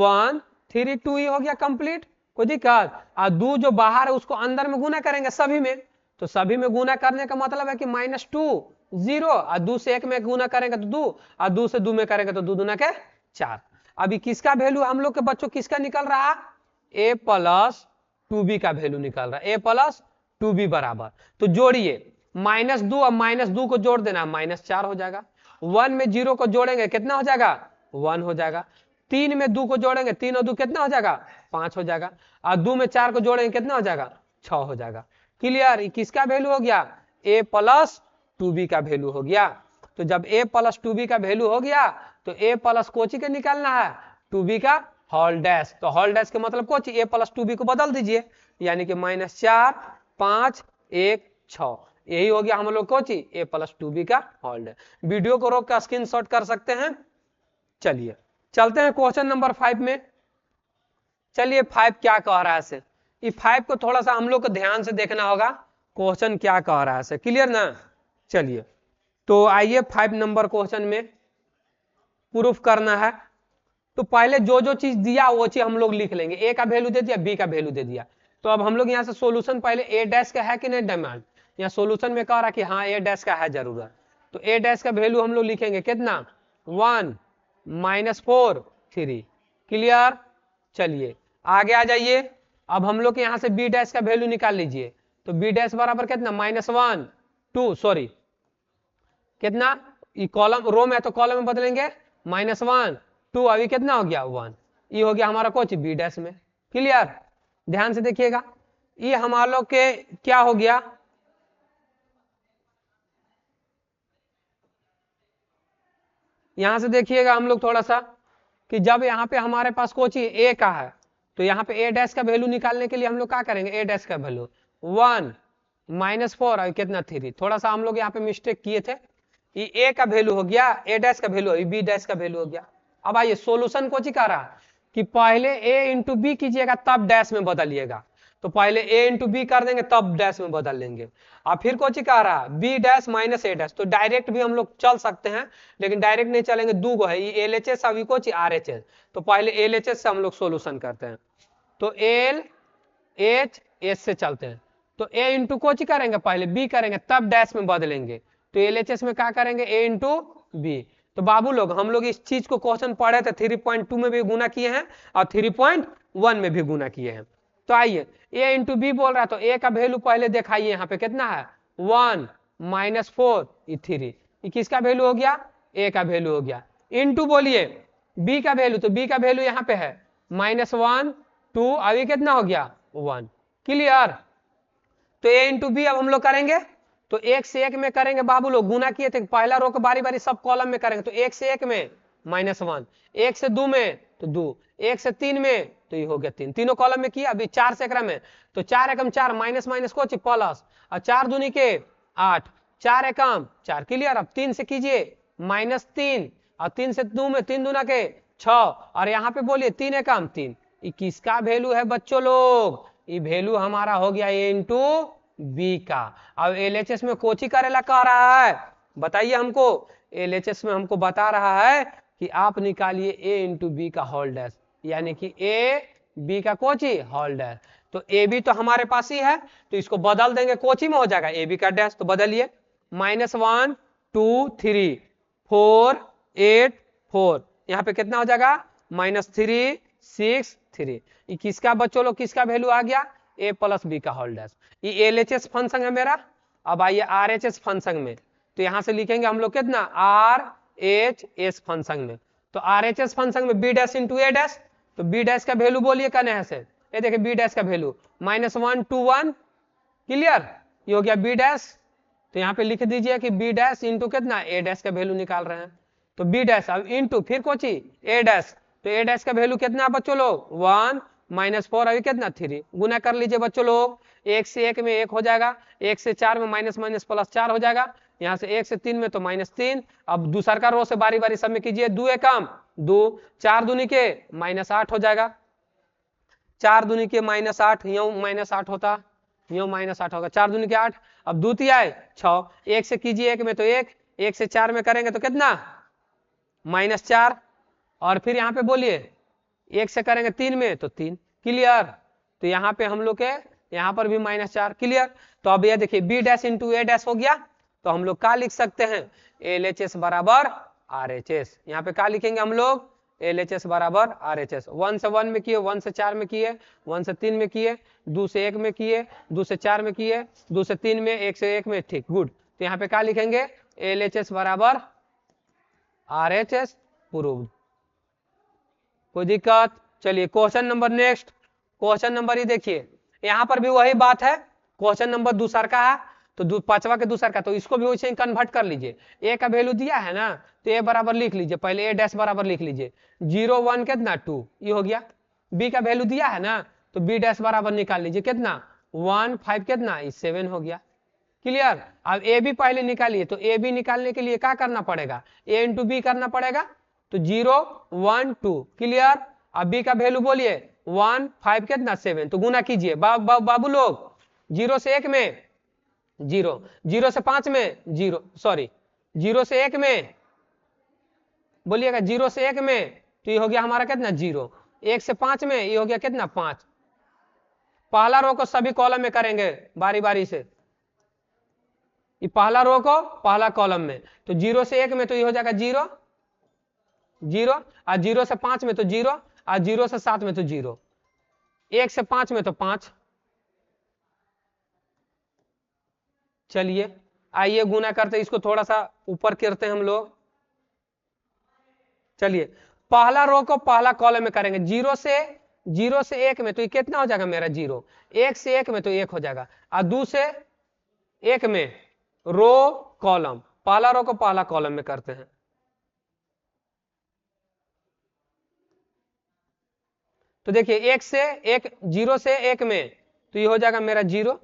1 3 2 ही हो गया कंप्लीट, कोई दिक्कत? और 2 जो बाहर है उसको अंदर में गुना करेंगे सभी में, तो सभी में गुना करने का मतलब है कि -2 0, और 2 से 1 में गुना करेंगे तो 2, और 2 से 2 में करेंगे तो 2 दूना के 4। अभी किसका वैल्यू हम लोग के बच्चों किसका निकल रहा है, a प्लस 2b का वैल्यू निकल रहा है, a प्लस 2b बराबर, तो जोड़िए -2 और -2 को जोड़ देना, -4 हो जाएगा, 1 में 0 को जोड़ेंगे कितना हो जाएगा, 1 हो जाएगा, 3 में 2 को जोड़ेंगे, 3 और 2 कितना हो जाएगा, 5 हो जाएगा, और 2 में 4 को जोड़ेंगे कितना हो जाएगा, 6 हो जाएगा। क्लियर? किसका वैल्यू हो गया, a प्लस 2b का वैल्यू हो गया। तो जब a प्लस 2b का वैल्यू हो गया तो a प्लस कोची के निकालना है, 2b का होल डैश, तो होल डैश के मतलब कोची, a प्लस 2b को बदल दीजिए, यानी कि -4 5 1 6, यही हो गया हम लोग को ची a प्लस 2b का होल डैश। वीडियो को रोक कर स्क्रीनशॉट कर सकते हैं। चलिए चलते हैं क्वेश्चन नंबर 5 में। चलिए 5 क्या कह रहा है से, ये 5 को थोड़ा सा हम लोग को ध्यान से देखना होगा, क्वेश्चन क्या कह रहा है से, क्लियर ना। चलिए तो आइए 5 नंबर क्वेश्चन में प्रूफ करना है। तो पहले जो जो चीज दिया वो चीज हम लोग लिख लेंगे। ए का वैल्यू दे दिया, बी का वैल्यू दे दिया। तो अब हम लोग यहाँ से सोल्यूशन पहले ए डैश का है कि नहीं डिमांड, यहाँ सोल्यूशन में कह रहा कि हाँ ए डैश का है जरूरत। तो ए डैश का वैल्यू हम लोग लिखेंगे कितना 1 -4 3। क्लियर। चलिए आगे आ जाइए। अब हम लोग यहाँ से बी डैश का वैल्यू निकाल लीजिए। तो बी डैश बराबर कितना -1 2 सॉरी कितना, ये कॉलम रो में है तो कॉलम में बदलेंगे -1 2 अभी कितना हो गया 1। ये हो गया हमारा कुछ बी डैश में। क्लियर। ध्यान से देखिएगा ये हमारे लोग के क्या हो गया, यहां से देखिएगा हम लोग थोड़ा सा कि जब यहाँ पे हमारे पास कोची ए का है तो यहाँ पे ए डैश का वैल्यू निकालने के लिए हम लोग क्या करेंगे, ए डैश का वैल्यू 1 -4 और कितना 3। थोड़ा सा हम लोग यहाँ पे मिस्टेक किए थे, ये ए का वैल्यू हो गया, ए डैश का वैल्यू बी डैश का वैल्यू हो गया। अब आइए सोल्यूशन को कह रहा है कि पहले ए इंटू बी कीजिएगा तब डैश में बदलिएगा। तो पहले ए इंटू बी कर देंगे तब डैश में बदल लेंगे। अब फिर कोची कह रहा है बी डैश माइनस ए डैश। तो डायरेक्ट भी हम लोग चल सकते हैं लेकिन डायरेक्ट नहीं चलेंगे, दो गो है ये एल एच एस अभी कोची आर एच एस। तो पहले एल एच एस से हम लोग सोल्यूशन करते हैं। तो एल एच एस से चलते हैं। तो ए इंटू कोची करेंगे पहले बी करेंगे तब डैश में बदलेंगे। तो एल एच एस में क्या करेंगे ए इंटू बी। तो बाबू लोग हम लोग इस चीज को क्वेश्चन पढ़े थे 3.2 में भी गुना किए हैं और 3.1 में भी गुना किए हैं। तो आइए ए इंटू बी बोल रहा है तो ए का वैल्यू पहले दिखाइए, यहाँ पे कितना है 1 -4 3। ये किसका वैल्यू हो गया, ए का वैल्यू हो गया। इंटू बोलिए बी का वैल्यू, तो बी का वैल्यू यहाँ पे है -1 2 अभी कितना हो गया 1। क्लियर। तो ए इंटू बी अब हम लोग करेंगे तो एक से एक में करेंगे बाबू लोग, गुना किए थे पहला रो को बारी बारी सब कॉलम में करेंगे। तो एक से एक में -1, एक से 2 में तो 2, एक से 3 में तो ये हो गया 3, तीनों कॉलम में किया। अभी 4 से एकरा में तो 4 एकम 4 माइनस माइनस को प्लस और 4 दूनी के 8 4 एकम 4। क्लियर। अब 3 से कीजिए -3 और 3 से 2 में 3 दूना के 6 और यहाँ पे बोलिए 3 एकम 3। ये किसका वैल्यू है बच्चों लोग, ये वैल्यू हमारा हो गया ए इंटू बी का। अब एलएचएस में कोची करेला कह रहा है बताइए हमको, एलएचएस में हमको बता रहा है कि आप निकालिए ए इंटू बी का होल डैश, यानी कि ए बी का कोची होल डैश। तो ए बी तो हमारे पास ही है तो इसको बदल देंगे, कोची में हो जाएगा ए बी का डैश। तो बदलिए -1 2 3 4 8 4, यहाँ पे कितना हो जाएगा -3 6 3। ये किसका बच्चों लोग किसका वैल्यू आ गया, ए प्लस बी का होल डैश। ये एल एच एस फंक्शन है मेरा। अब आइए आर एच एस फंक्शन में, तो यहां से लिखेंगे हम लोग कितना आर एच एस फंक्शन में। तो आर एच एस फंक्शन में बी डैश इंटू ए डैश। तो बी डैश का वैल्यू बोलिए कहने है से, ये देखिए बी डैश का वैल्यू -1 2 1। क्लियर। ये हो गया बी डैश। तो यहाँ पे लिख दीजिए कि बी डैश इंटू कितना ए डैश का वैल्यू निकाल रहे हैं। तो बी डैश अब इंटू फिर कोची ए डैश। तो ए डैश का वैल्यू कितना बच्चों लोग 1 -4 अभी कितना 3। गुना कर लीजिए बच्चों लोग, एक से एक में 1 हो जाएगा, एक से 4 में माइनस माइनस प्लस 4 हो जाएगा, यहाँ से 1 से 3 में तो -3। अब दूसरा का रो से बारी बारी सब में कीजिए, 2 एकम 2 4 दूनी के -8 हो जाएगा, 4 दूनी के -8 यूं -8 होता, यूं -8 होगा, 4 दूनी के 8। अब 2 तिहाई 6, एक से कीजिए एक में तो 1, एक से 4 में करेंगे तो कितना -4। और फिर यहाँ पे बोलिए एक से करेंगे 3 में तो 3। क्लियर। तो यहाँ पे हम लोग के यहाँ पर भी -4। क्लियर। तो अब ये देखिए बी डैश इंटू ए डैश हो गया। तो हम लोग क्या लिख सकते हैं, एल एच एस बराबर आर एच एस। यहाँ पे क्या लिखेंगे हम लोग, एल एच एस बराबर आर एच एस। 1 से 1 में किए, 1 से 4 में किए, 1 से 3 में किए, 2 से 1 में किए, 2 से 4 में किए, 2 से 3 में, 1 से 1 में। ठीक, गुड। तो यहाँ पे क्या लिखेंगे, एल एच एस बराबर आर एच एस प्रूव्ड। कोई दिक्कत। चलिए question number next, question number ये देखिए, यहाँ पर भी वही बात है, क्वेश्चन नंबर दूसरा का है तो पांचवा के दूसरा का, तो इसको भी वैसे ही कन्वर्ट कर लीजिए। ए का वैल्यू दिया है ना तो ए बराबर लिख लीजिए, पहले ए डैश बराबर लिख लीजिए 0 1 कितना 2, ये हो गया। बी का वैल्यू दिया है ना तो बी डैश बराबर निकाल लीजिए कितना 1 5 कितना 7 हो गया। क्लियर। अब ए बी पहले निकालिए, तो ए बी निकालने के लिए क्या करना पड़ेगा, ए इंटू बी करना पड़ेगा, तो 0 1 2 क्लियर। अब बी का वैल्यू बोलिए 1 5 कितना 7, तो गुना कीजिए बाबू लोग, 0 से 1 में 0, 0 से 5 में 0, सॉरी 0 से 1 में बोलिएगा, 0 से 1 में तो ये हो गया हमारा कितना 0, 1 से 5 में ये हो गया कितना 5। पहला रो को सभी कॉलम में करेंगे बारी बारी से, ये पहला रो को पहला कॉलम में, तो 0 से 1 में तो ये हो जाएगा 0 0, और 0 से 5 में तो 0, और 0 से 7 में तो 0, 1 से 5 में तो 5। चलिए आइए गुना करते, इसको थोड़ा सा ऊपर करते हैं हम लोग। चलिए पहला रो को पहला कॉलम में करेंगे, 0 से 1 में तो ये कितना हो जाएगा मेरा 0, 1 से 1 में तो 1 हो जाएगा, और 2 से 1 में रो कॉलम, पहला रो को पहला कॉलम में करते हैं। तो देखिए 1 से 1, 0 से 1 में तो ये हो जाएगा मेरा 0,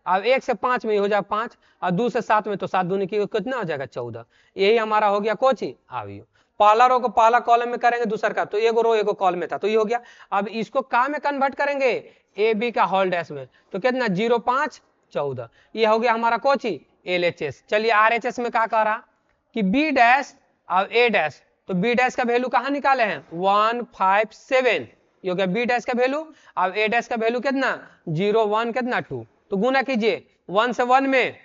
अब 1 से 5 में ये हो जाएगा 5, और 2 से 7 में तो 7 दूनी की कितना हो जाएगा 14। यही हमारा हो गया कोची आवियो। पहला रो को पहला कॉलम में करेंगे, दूसरा का तो एगो रो एगो कॉलम में था, तो ये हो गया। अब इसको का में कन्वर्ट करेंगे, ए बी का होल डैश में, तो कितना 0 5 14, ये हो गया हमारा कोची LHS। चलिए RHS में क्या कह रहा कि बी डैश और ए डैश, तो बी डैश का वैल्यू कहाँ निकाले हैं 1 5 7, ये हो गया बी डैश का वैल्यू। अब ए डैश का वैल्यू कितना 0 1 कितना 2, तो गुना कीजिए 1 से 1 में,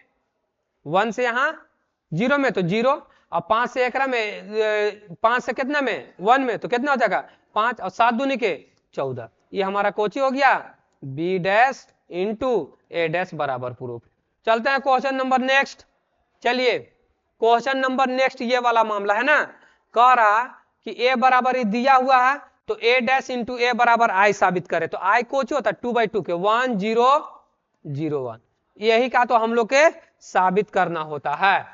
1 से यहाँ 0 में तो 0, और 5 से 1 में 5 से कितना में 1 में तो कितना हो जाएगा 5, और 7 दूनी के 14, ये हमारा कोची हो गया बी डैश इंटू ए डैश बराबर प्रूफ। चलते हैं क्वेश्चन नंबर नेक्स्ट। चलिए क्वेश्चन नंबर नेक्स्ट ये वाला मामला है ना, कह रहा कि ए बराबर दिया हुआ है, तो ए डैश इंटू ए बराबर आई साबित करे, तो आई कोच होता है 2/2 के 1 0 0 1, यही का तो हम लोग के साबित करना होता है।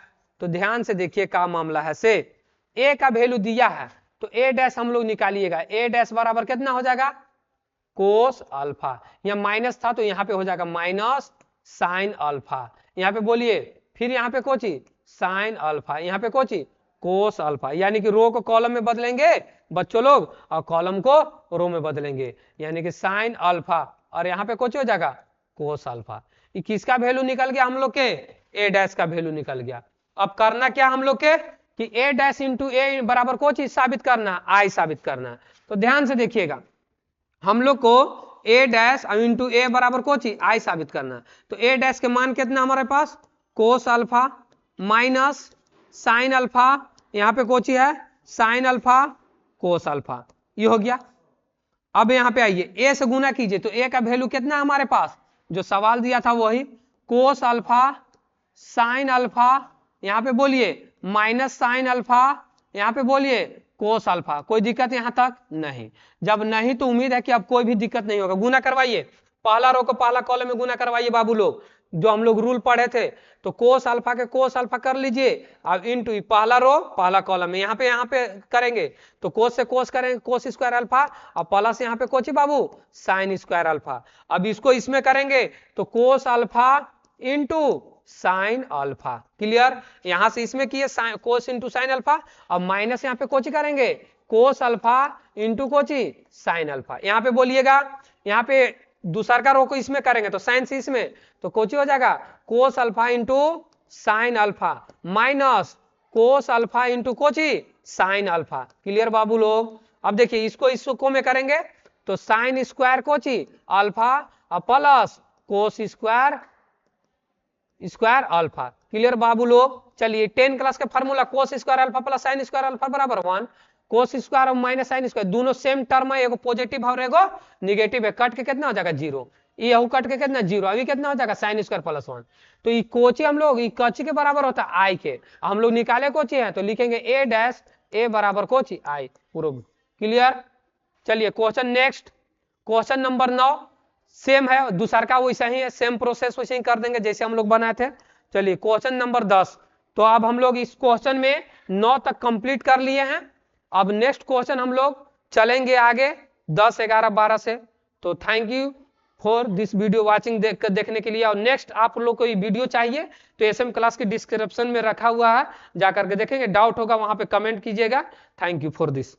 तो ध्यान से देखिए का मामला है से, ए का वैल्यू दिया है तो ए डैश हम लोग निकालिएगा, ए डैश बराबर कितना हो जाएगा कोस अल्फा, यहाँ माइनस था तो यहाँ पे हो जाएगा माइनस साइन अल्फा, यहाँ पे बोलिए फिर यहाँ पे कोची साइन अल्फा, यहाँ पे कोची कोस अल्फा, यानी कि रो को कॉलम में बदलेंगे बच्चों लोग और कॉलम को रो में बदलेंगे, यानी कि साइन अल्फा और यहाँ पे कोची हो जाएगा कोस अल्फा। ये किसका वैल्यू निकल गया हम लोग के ए डैश का वैल्यू निकल गया। अब करना क्या हम लोग के कि ए डैश इंटू ए बराबर को चीज साबित करना, आई साबित करना। तो ध्यान से देखिएगा हम लोग को ए डैश इंटू ए बराबर को चीज आई साबित करना। तो ए डैश के मान कितना हमारे पास cos alpha minus sine alpha, यहाँ पे कोची है साइन अल्फा कोस अल्फा, ये हो गया। अब यहाँ पे आइए ए से गुना कीजिए, तो ए का वैल्यू कितना हमारे पास जो सवाल दिया था वही कोस अल्फा साइन अल्फा, यहाँ पे बोलिए माइनस साइन अल्फा, यहाँ पे बोलिए कोस अल्फा। कोई दिक्कत यहाँ तक नहीं? जब नहीं तो उम्मीद है कि अब कोई भी दिक्कत नहीं होगा। गुना करवाइए, पहला रो को पहला कॉलम में गुना करवाइए बाबू लोग, जो हम लोग रूल पढ़े थे। तो कोस अल्फा के कोस अल्फा कर लीजिए, अब इनटू पहला रो पहला कॉलम में यहाँ पे करेंगे तो कोस से कोस करेंगे कोस स्क्वायर अल्फा, और प्लस यहाँ पे कोची बाबू साइन स्क्वायर अल्फा। अब इसको इसमें करेंगे तो कोस alpha into sine alpha, clear. यहां से इसमें किए कोस इंटू साइन अल्फा, अब माइनस यहाँ पे कोची करेंगे कोस अल्फा इंटू कोची साइन अल्फा। यहाँ पे बोलिएगा यहाँ पे दूसरा का रो को इसमें करेंगे तो साइन से इसमें तो कोची हो जाएगा cos alpha into sine alpha minus cos alpha into कोची साइन अल्फा, क्लियर बाबू लोग। अब देखिए इसको में करेंगे तो साइन स्क्वायर कोची अल्फा और plus cos square alpha, clear बाबू लोग। चलिए 10 क्लास का formula cos square alpha plus sine square alpha बराबर 1, कोस स्क्वायर और माइनस साइन स्क्वायर दोनों सेम टर्म है, एगो पॉजिटिव और एगो नेगेटिव है, कट के कितना हो जाएगा 0, ये कट के कितना 0, अभी कितना हो जाएगा साइन स्क्वायर प्लस 1। तो ये कोची हम लोग कची के बराबर होता है आई के, हम लोग निकाले कोची है तो लिखेंगे ए डैश ए बराबर कोची आई, पूरा क्लियर। चलिए question next, question number 9 same है, दूसरा का वैसा ही है, सेम प्रोसेस वैसे ही कर देंगे जैसे हम लोग बनाए थे। चलिए क्वेश्चन नंबर 10, तो अब हम लोग इस क्वेश्चन में 9 तक कंप्लीट कर लिए हैं। अब नेक्स्ट क्वेश्चन हम लोग चलेंगे आगे 10 11 12 से। तो thank you for this video watching देखने के लिए। और नेक्स्ट आप लोग को ये वीडियो चाहिए तो एसएम क्लास के डिस्क्रिप्शन में रखा हुआ है, जाकर के देखेंगे। डाउट होगा वहां पे कमेंट कीजिएगा। Thank you for this.